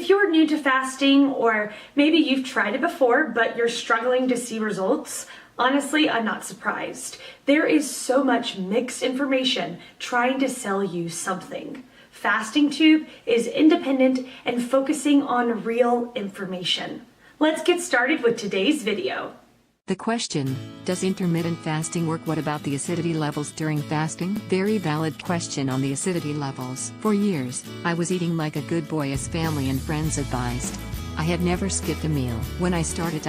If you're new to fasting, or maybe you've tried it before but you're struggling to see results, honestly, I'm not surprised. There is so much mixed information trying to sell you something. Fasting Tube is independent and focusing on real information. Let's get started with today's video. The question, does intermittent fasting work? What about the acidity levels during fasting? Very valid question on the acidity levels. For years, I was eating like a good boy as family and friends advised. I had never skipped a meal. When I started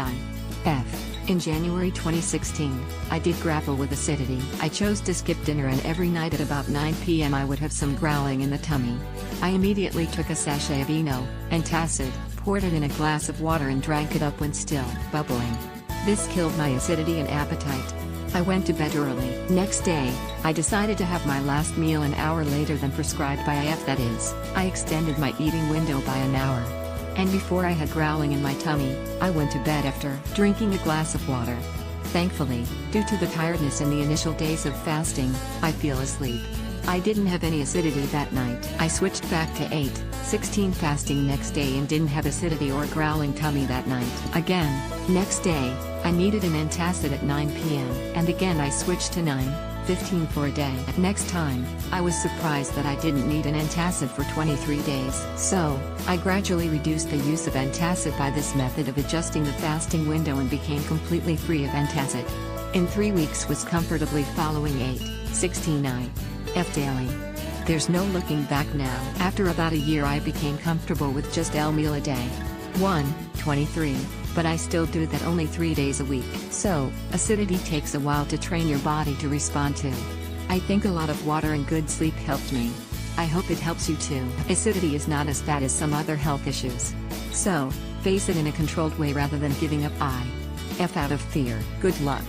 in January 2016, I did grapple with acidity. I chose to skip dinner, and every night at about 9 p.m. I would have some growling in the tummy. I immediately took a sachet of antacid, poured it in a glass of water and drank it up when still bubbling. This killed my acidity and appetite. I went to bed early. Next day, I decided to have my last meal an hour later than prescribed by IF, that is, I extended my eating window by an hour. And before I had growling in my tummy, I went to bed after drinking a glass of water. Thankfully, due to the tiredness in the initial days of fasting, I fell asleep. I didn't have any acidity that night. I switched back to 8/16 fasting next day and didn't have acidity or growling tummy that night. Again, next day, I needed an antacid at 9 p.m. and again I switched to 9/15 for a day. Next time, I was surprised that I didn't need an antacid for 23 days. So, I gradually reduced the use of antacid by this method of adjusting the fasting window and became completely free of antacid. In 3 weeks was comfortably following 8/16 IF daily. There's no looking back now. After about a year I became comfortable with just L meal a day. 1/23, but I still do that only 3 days a week. So, acidity takes a while to train your body to respond to. I think a lot of water and good sleep helped me. I hope it helps you too. Acidity is not as bad as some other health issues. So, face it in a controlled way rather than giving up IF out of fear. Good luck.